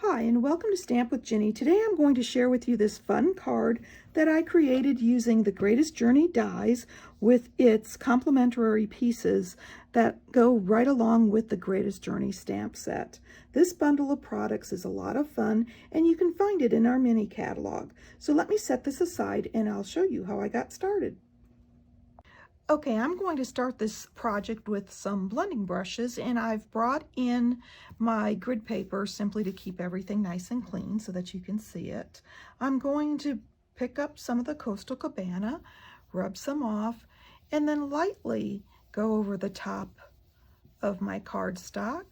Hi, and welcome to Stamp with Ginny. Today I'm going to share with you this fun card that I created using the Greatest Journey dies with its complementary pieces that go right along with the Greatest Journey stamp set. This bundle of products is a lot of fun, and you can find it in our mini catalog. So let me set this aside and I'll show you how I got started. Okay, I'm going to start this project with some blending brushes, and I've brought in my grid paper simply to keep everything nice and clean so that you can see it. I'm going to pick up some of the Coastal Cabana, rub some off, and then lightly go over the top of my cardstock.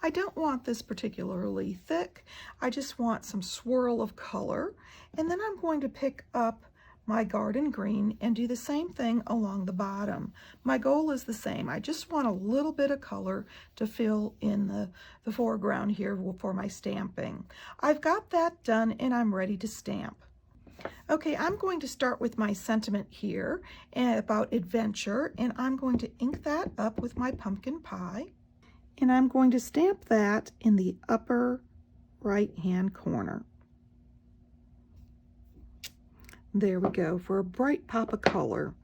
I don't want this particularly thick. I just want some swirl of color, and then I'm going to pick up my garden green and do the same thing along the bottom. My goal is the same. I just want a little bit of color to fill in the foreground here for my stamping. I've got that done and I'm ready to stamp. Okay, I'm going to start with my sentiment here about adventure, and I'm going to ink that up with my pumpkin pie, and I'm going to stamp that in the upper right hand corner. There we go, for a bright pop of color.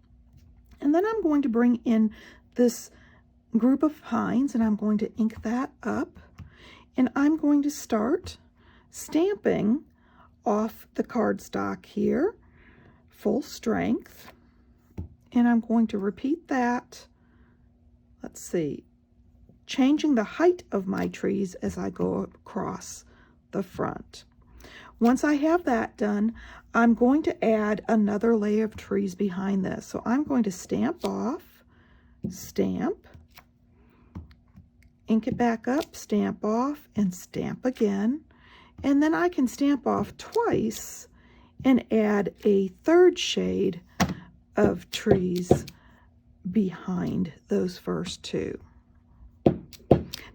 And then I'm going to bring in this group of pines, and I'm going to ink that up. And I'm going to start stamping off the cardstock here, full strength. And I'm going to repeat that, let's see, changing the height of my trees as I go across the front. Once I have that done, I'm going to add another layer of trees behind this. So I'm going to stamp off, stamp, ink it back up, stamp off, and stamp again. And then I can stamp off twice and add a third shade of trees behind those first two.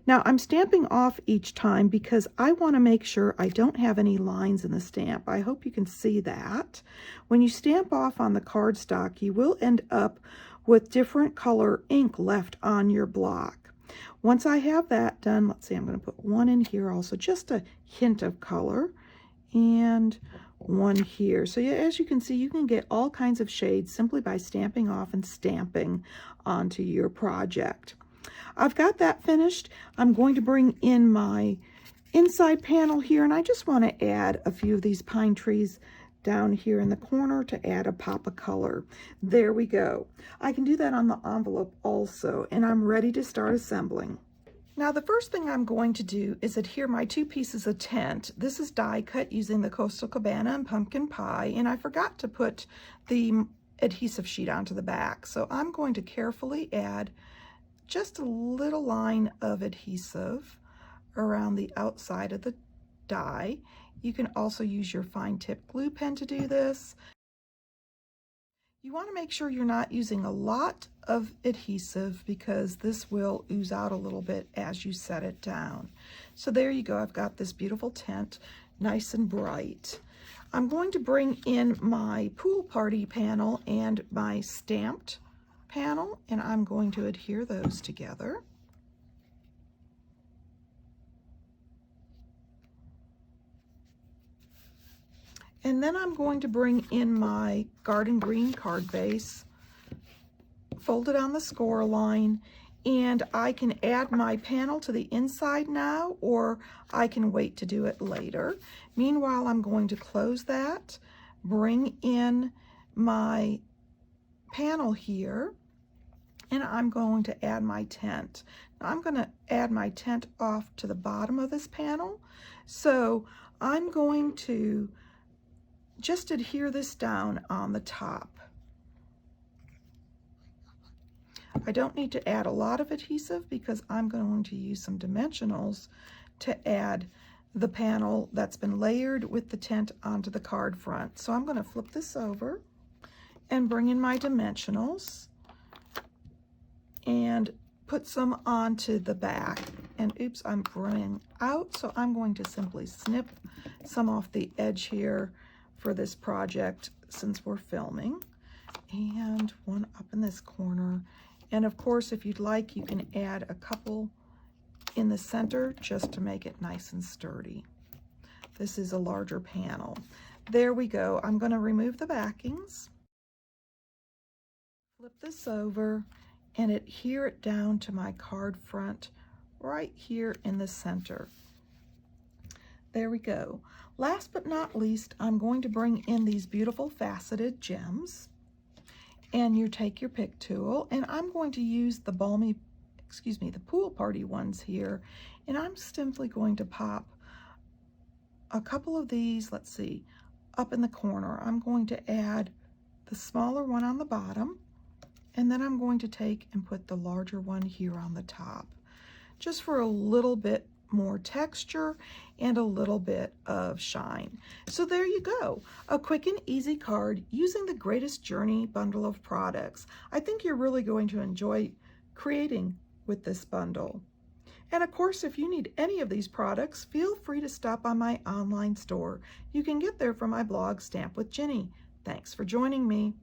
Now I'm stamping off each time because I want to make sure I don't have any lines in the stamp. I hope you can see that. When you stamp off on the cardstock, you will end up with different color ink left on your block. Once I have that done, let's see, I'm going to put one in here also, just a hint of color, and one here. So yeah, as you can see, you can get all kinds of shades simply by stamping off and stamping onto your project. I've got that finished. I'm going to bring in my inside panel here, and I just want to add a few of these pine trees down here in the corner to add a pop of color. There we go. I can do that on the envelope also, and I'm ready to start assembling. Now the first thing I'm going to do is adhere my two pieces of tent. This is die cut using the Coastal Cabana and pumpkin pie, and I forgot to put the adhesive sheet onto the back. So I'm going to carefully add just a little line of adhesive around the outside of the die. You can also use your fine tip glue pen to do this. You want to make sure you're not using a lot of adhesive because this will ooze out a little bit as you set it down. So there you go. I've got this beautiful tent, nice and bright. I'm going to bring in my pool party panel and my stamped panel, and I'm going to adhere those together. And then I'm going to bring in my garden green card base, fold it on the score line, and I can add my panel to the inside now, or I can wait to do it later. Meanwhile, I'm going to close that, bring in my panel here, and I'm going to add my tent. Now I'm going to add my tent off to the bottom of this panel. So I'm going to just adhere this down on the top. I don't need to add a lot of adhesive because I'm going to use some dimensionals to add the panel that's been layered with the tent onto the card front. So I'm going to flip this over and bring in my dimensionals and put some onto the back. And oops, I'm running out, so I'm going to simply snip some off the edge here for this project since we're filming. And one up in this corner. And of course, if you'd like, you can add a couple in the center just to make it nice and sturdy. This is a larger panel. There we go. I'm going to remove the backings. Flip this over and adhere it down to my card front right here in the center. There we go. Last but not least, I'm going to bring in these beautiful faceted gems. And you take your pick tool, and I'm going to use the the pool party ones here. And I'm simply going to pop a couple of these, let's see, up in the corner. I'm going to add the smaller one on the bottom, and then I'm going to take and put the larger one here on the top, just for a little bit more texture and a little bit of shine. So there you go, a quick and easy card using the Greatest Journey bundle of products. I think you're really going to enjoy creating with this bundle. And of course, if you need any of these products, feel free to stop by my online store. You can get there from my blog, Stamp with Jini. Thanks for joining me.